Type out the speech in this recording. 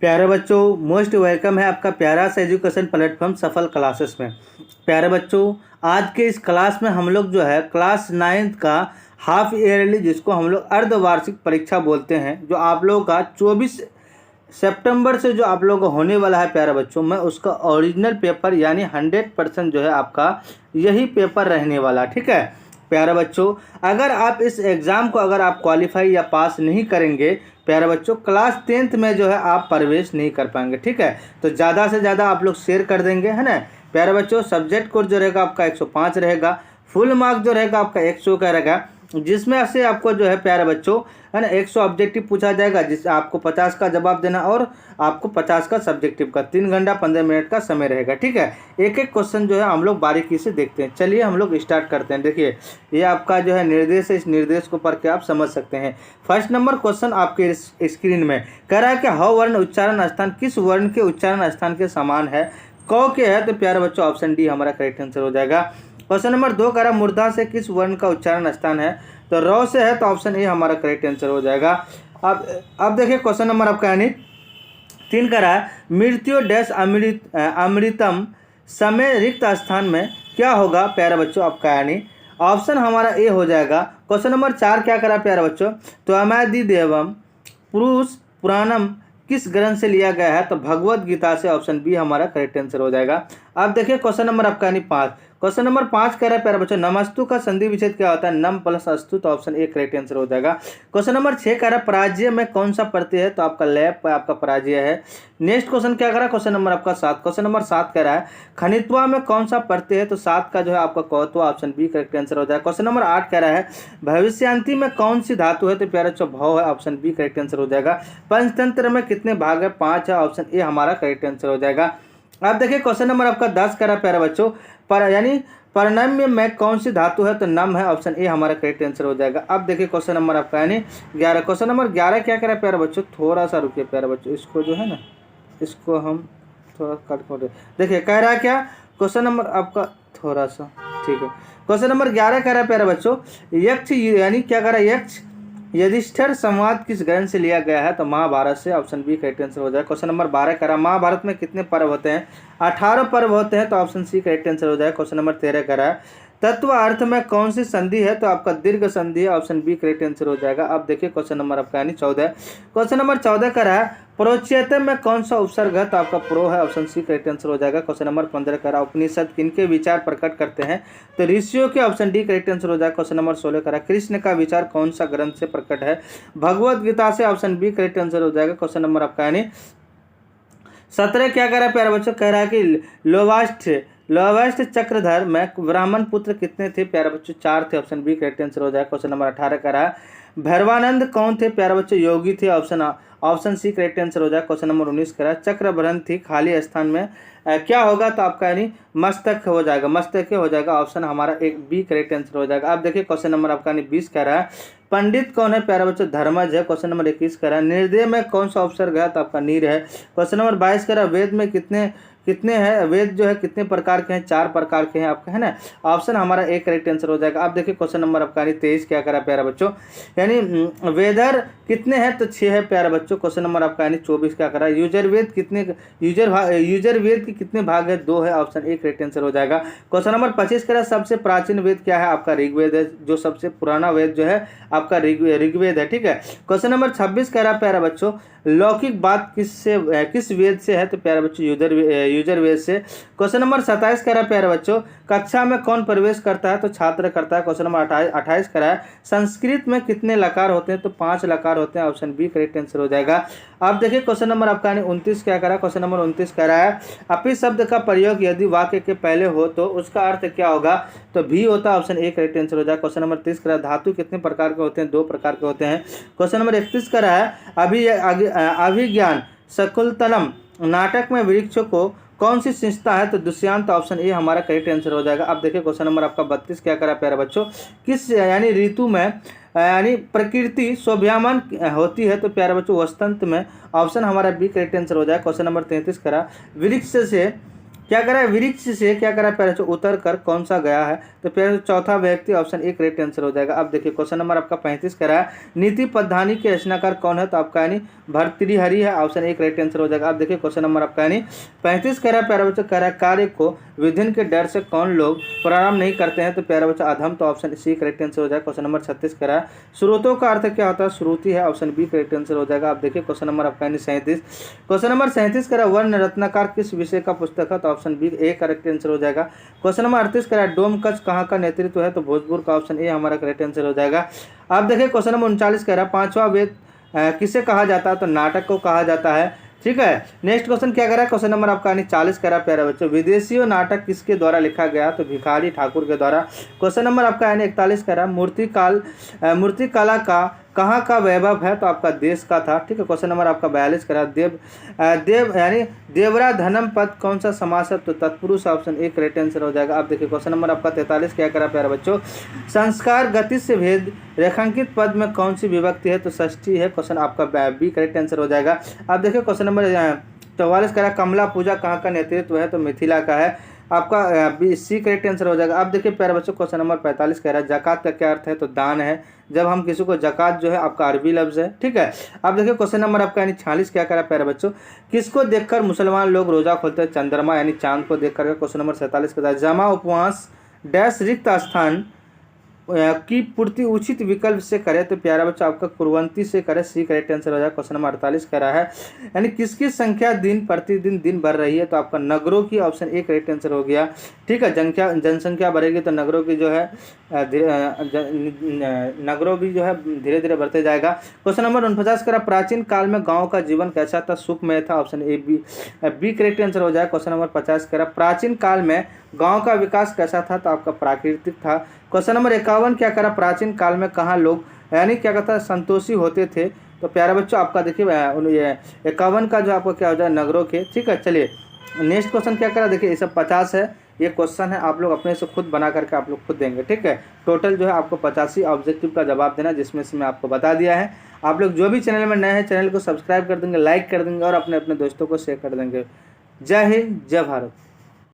प्यारे बच्चों, most welcome है आपका प्यारा सा एजुकेशन प्लेटफॉर्म सफल क्लासेस में। प्यारे बच्चों, आज के इस क्लास में हम लोग जो है क्लास 9th का हाफ ईयरली, जिसको हम लोग अर्धवार्षिक परीक्षा बोलते हैं, जो आप लोगों का 24 सितंबर से जो आप लोगों को होने वाला है प्यारे बच्चों, मैं उसका ओरिजिनल पेपर यानी 100% जो है आपका यही पेपर रहने वाला। ठीक है प्यारे बच्चों, अगर आप इस एग्ज़ाम को अगर आप क्वालिफाई या पास नहीं करेंगे प्यारे बच्चों, क्लास 10th में जो है आप प्रवेश नहीं कर पाएंगे। ठीक है, तो ज़्यादा से ज़्यादा आप लोग शेयर कर देंगे, है ना प्यारे बच्चों। सब्जेक्ट कोड जो रहेगा आपका 105 रहेगा, फुल मार्क जो रहेगा आपका 100 का रहेगा, जिसमें से आपको जो है प्यारे बच्चों, है ना, 100 ऑब्जेक्टिव पूछा जाएगा, जिससे आपको 50 का जवाब देना और आपको 50 का सब्जेक्टिव का 3 घंटा 15 मिनट का समय रहेगा। ठीक है, एक एक क्वेश्चन जो है हम लोग बारीकी से देखते हैं। चलिए हम लोग स्टार्ट करते हैं। देखिए ये आपका जो है निर्देश है, इस निर्देश को पढ़ के आप समझ सकते हैं। फर्स्ट नंबर क्वेश्चन आपके स्क्रीन में कह रहा है कि ह वर्ण उच्चारण स्थान किस वर्ण के उच्चारण स्थान के समान है। क के है तो प्यारे बच्चों ऑप्शन डी हमारा करेक्ट आंसर हो जाएगा। क्वेश्चन नंबर 2 कह रहा मूर्धा से किस वर्ण का उच्चारण स्थान है, तो र से है तो ऑप्शन ए हमारा करेक्ट आंसर हो जाएगा। अब देखिए क्वेश्चन नंबर आपका यानी 3 कह रहा है मृत्यु डैश अमृतम समय रिक्त स्थान में क्या होगा प्यारे बच्चों आपका, यानी ऑप्शन हमारा ए हो जाएगा। क्वेश्चन नंबर 4 क्या करा प्यारे बच्चों, तो अमादि देवम पुरुष पुराणम किस ग्रंथ से लिया गया है, तो भगवत गीता से, ऑप्शन बी हमारा करेक्ट आंसर हो जाएगा। अब देखिए क्वेश्चन नंबर आपका यानी 5, क्वेश्चन नंबर 5 कह रहा है प्यारे बच्चों नमस्तु का संधि विच्छेद क्या होता है, नम प्लस अस्तु, तो ऑप्शन ए करेक्ट आंसर हो जाएगा। क्वेश्चन नंबर 6 कह रहा है पराजय में कौन सा प्रत्यय है, तो आपका लैप आपका पराजय है। नेक्स्ट क्वेश्चन क्या कह रहा है, क्वेश्चन नंबर आपका 7, क्वेश्चन नंबर 7 कह रहा है खनित्वा में कौन सा प्रत्यय है, तो 7 का जो है आपका कौत्वा, ऑप्शन बी करेक्ट आंसर हो जाएगा। क्वेश्चन नंबर 8 कह रहा है भविष्यांति में कौन सी धातु है, तो प्यारे बच्चों भव है, ऑप्शन बी करेक्ट आंसर हो जाएगा। पंचतंत्र में कितने भाग है, 5 है, ऑप्शन ए हमारा करेक्ट आंसर हो जाएगा। अब देखिए क्वेश्चन नंबर आपका 10 कह रहा है प्यारे बच्चों यानी परनम्य में कौन सी धातु है, तो नम है, ऑप्शन ए हमारा करेक्ट आंसर हो जाएगा। अब देखिए क्वेश्चन नंबर आपका यानी 11, क्वेश्चन नंबर 11 क्या कह रहा है प्यारे बच्चों, थोड़ा सा रुकिए प्यारे बच्चों, इसको जो है ना इसको हम थोड़ा कट कर देखिए कह रहा है क्या, क्वेश्चन नंबर आपका थोड़ा सा ठीक है। क्वेश्चन नंबर 11 कह रहा है प्यारे बच्चों यक्ष यानी क्या कह रहा है, यक्ष युधिष्ठिर संवाद किस ग्रंथ से लिया गया है, तो महाभारत से, ऑप्शन बी करेक्ट आंसर हो जाएगा। क्वेश्चन नंबर 12 कह रहा है महाभारत में कितने पर्व होते हैं, 18 पर्व होते हैं, तो ऑप्शन सी करेक्ट आंसर हो जाएगा। क्वेश्चन नंबर 13 कह रहा है तत्व अर्थ में कौन सी संधि है, तो आपका दीर्घ संधि है, ऑप्शन बी करेक्ट आंसर हो जाएगा। अब देखिए क्वेश्चन नंबर आपका यानी 14, क्वेश्चन नंबर 14 कह रहा है प्रोच्यते में कौन सा उपसर्ग है, तो आपका प्रो है, ऑप्शन सी करेक्ट आंसर हो जाएगा। क्वेश्चन नंबर 15 कह रहा है उपनिषद किनके विचार प्रकट करते हैं, तो ऋषियों के, ऑप्शन डी करेक्ट आंसर हो जाएगा। क्वेश्चन नंबर 16 कह रहा है कृष्ण का विचार कौन सा ग्रंथ से प्रकट है, भगवत गीता से, ऑप्शन बी करेक्ट आंसर हो जाएगा। क्वेश्चन नंबर आपका यानी 17 क्या कह रहा है प्यारे बच्चों, कह रहा है कि लोवास्ट चक्रधर में ब्राह्मण पुत्र कितने थे, प्यारे बच्चों 4 थे, ऑप्शन बी करेक्ट आंसर हो जाएगा। क्वेश्चन नंबर 18 कह रहा है भैरवानंद कौन थे, प्यारे बच्चों योगी थे, ऑप्शन सी करेक्ट आंसर हो जाएगा। क्वेश्चन नंबर 19 कह रहा है चक्रभरण थी खाली स्थान में क्या होगा, तो आपका यानी मस्तक हो जाएगा, मस्तक हो जाएगा, ऑप्शन हमारा एक बी करेक्ट आंसर हो जाएगा। अब देखिए क्वेश्चन नंबर आपका यानी 20 कह रहा है पंडित कौन है, प्यारे बच्चों धर्मज है। क्वेश्चन नंबर 21 कह रहा है निर्दय में कौन सा उपसर्ग है, तो आपका नीर है। क्वेश्चन नंबर 22 कह रहा है वेद में कितने हैं, वेद जो है कितने प्रकार के हैं, 4 प्रकार के हैं आपका, है ना, ऑप्शन हमारा एक करेक्ट आंसर हो जाएगा। अब देखिए क्वेश्चन नंबर आपका 23 क्या करा प्यारा बच्चों, यानी वेदर कितने हैं, तो 6 है प्यारा बच्चों। क्वेश्चन नंबर आपका यानी 24 क्या करा यूजर वेद यूजर वेद के कितने भाग है, 2 है, ऑप्शन ए करेक्ट आंसर हो जाएगा। क्वेश्चन नंबर 25 कह रहा है सबसे प्राचीन वेद क्या है, आपका ऋग्वेद है, जो सबसे पुराना वेद जो है आपका ऋग्वेद है। ठीक है, क्वेश्चन नंबर 26 कह रहा है प्यारा बच्चों लौकिक बात किस वेद से है, तो प्यारे बच्चों यूजर वेद से। क्वेश्चन नंबर 27 कह रहा है प्यारे बच्चों कक्षा में कौन प्रवेश करता है, तो छात्र करता है। क्वेश्चन नंबर 28 कह रहा है संस्कृत में कितने लकार होते हैं, तो 5 लकार होते हैं, ऑप्शन बी करेक्ट आंसर हो जाएगा। अब देखिए क्वेश्चन नंबर आपका 29 क्या कह रहा है, क्वेश्चन नंबर 29 कह रहा है अपि शब्द का प्रयोग यदि वाक्य के पहले हो तो उसका अर्थ क्या होगा, तो भी होता है, ऑप्शन ए करेक्ट आंसर हो जाएगा। क्वेश्चन नंबर 30 कह रहा है धातु कितने प्रकार के होते हैं, 2 प्रकार के होते हैं। क्वेश्चन नंबर 31 कह रहा है अभिज्ञान शकुंतलम नाटक में वृक्षों को कौन सी संस्था है, तो दुष्यंत, ऑप्शन ए हमारा करेक्ट आंसर हो जाएगा। अब देखिए क्वेश्चन नंबर आपका 32 क्या करा प्यारे बच्चों किस यानी ऋतु में यानी प्रकृति शोभायमान होती है, तो प्यारे बच्चों वसंत में, ऑप्शन हमारा बी करेक्ट आंसर हो जाएगा। क्वेश्चन नंबर 33 करा वृक्ष से क्या करा है, वृक्ष से क्या करा प्यारे बच्चों उतर कर कौन सा गया है, तो प्यारे चौथा व्यक्ति, ऑप्शन ए करेक्ट आंसर हो जाएगा। अब देखिए क्वेश्चन नंबर आपका 35 करा है, नीति पद्धानी के रचनाकार कौन है, तो आपका यानी भर्तृहरि है, ऑप्शन ए करेक्ट आंसर हो जाएगा। अब देखिए क्वेश्चन नंबर आपका यानी 35 कह रहा है प्यारे बच्चों, कह रहा है कार्य को विधिन के डर से कौन लोग प्रारंभ नहीं करते हैं, तो प्यारे बच्चों अधम, तो ऑप्शन सी करेक्ट आंसर हो जाएगा। क्वेश्चन नंबर 36 कह रहा है स्रोतों का अर्थ क्या होता है, श्रुति है, ऑप्शन बी करेक्ट आंसर हो जाएगा। अब देखिए क्वेश्चन नंबर आपका यानी 37, क्वेश्चन नंबर 37 कह रहा है वर्ण रत्नाकर किस विषय का पुस्तक है, तो option B A correct answer हो जाएगा। क्वेश्चन नंबर 38 कह रहा है डोमकच कहाँ का नेतृत्व है, तो भोजपुर का, ऑप्शन ए हमारा करेक्ट आंसर हो जाएगा। अब देखिए क्वेश्चन नंबर 39 कह रहा है पांचवा वेद किसे कहा जाता है, तो नाटक को कहा जाता है। ठीक है, नेक्स्ट क्वेश्चन क्या कह रहा है, क्वेश्चन नंबर आपका 40 कह रहा है प्यारे बच्चों विदेशियों नाटक किसके द्वारा लिखा गया, तो भिखारी ठाकुर के द्वारा। क्वेश्चन नंबर आपका 41 कह रहा है मूर्ति कला का कहाँ का वैभव है, तो आपका देश का था। ठीक है, क्वेश्चन नंबर आपका 42 कह रहा है देव यानी देवरा धनम पद कौन सा समास है, तो तत्पुरुष, ऑप्शन ए करेक्ट आंसर हो जाएगा। अब देखिए क्वेश्चन नंबर आपका 43 क्या करा प्यारे बच्चों संस्कार गति से भेद रेखांकित पद में कौन सी विभक्ति है, तो षष्ठी है, क्वेश्चन आपका बी करेक्ट आंसर हो जाएगा। अब देखिए क्वेश्चन नंबर 44 कह रहा कमला पूजा कहाँ का नेतृत्व है, तो मिथिला का है, आपका बी सी करेक्ट आंसर हो जाएगा। अब देखिए प्यारे बच्चों क्वेश्चन नंबर 45 कह रहा है जकात का क्या अर्थ है, तो दान है, जब हम किसी को जकात जो है आपका अरबी लफ्ज है। ठीक है, अब देखिए क्वेश्चन नंबर आपका यानी 46 क्या कह रहा है प्यारे बच्चों किसको देखकर मुसलमान लोग रोजा खोलते हैं, चंद्रमा यानी चांद को देख कर। क्वेश्चन नंबर 47 कहता है जमा उपवास डैश रिक्त स्थान की पूर्ति उचित विकल्प से करे, तो प्यारा बच्चा आपका कुरवंती से करे, सी करेक्ट आंसर हो जाएगा। क्वेश्चन नंबर 48 कह रहा है यानी किसकी संख्या दिन प्रतिदिन दिन बढ़ रही है, तो आपका नगरों की, ऑप्शन ए करेक्ट आंसर हो गया। ठीक है, जनसंख्या बढ़ेगी तो नगरों की जो है नगरों भी जो है धीरे धीरे बढ़ते जाएगा। क्वेश्चन नंबर 49 कह रहा प्राचीन काल में गाँव का जीवन कैसा था, सुखमय था, option A B correct answer हो जाएगा। क्वेश्चन नंबर 50 कह रहा प्राचीन काल में गांव का विकास कैसा था, तो आपका प्राकृतिक था। क्वेश्चन नंबर 51 क्या करा प्राचीन काल में कहाँ लोग यानी क्या कहता है संतोषी होते थे, तो प्यारे बच्चों आपका देखिए ये 51 का जो आपको क्या हो जाए नगरों के। ठीक है, चलिए नेक्स्ट क्वेश्चन क्या करा, देखिए ये सब 50 है, ये क्वेश्चन है आप लोग अपने से खुद बना करके आप लोग खुद देंगे। ठीक है, टोटल जो है आपको 85 ऑब्जेक्टिव का जवाब देना, जिसमें से मैं आपको बता दिया है। आप लोग जो भी चैनल में नए हैं चैनल को सब्सक्राइब कर देंगे, लाइक कर देंगे और अपने अपने दोस्तों को शेयर कर देंगे। जय हिंद, जय भारत।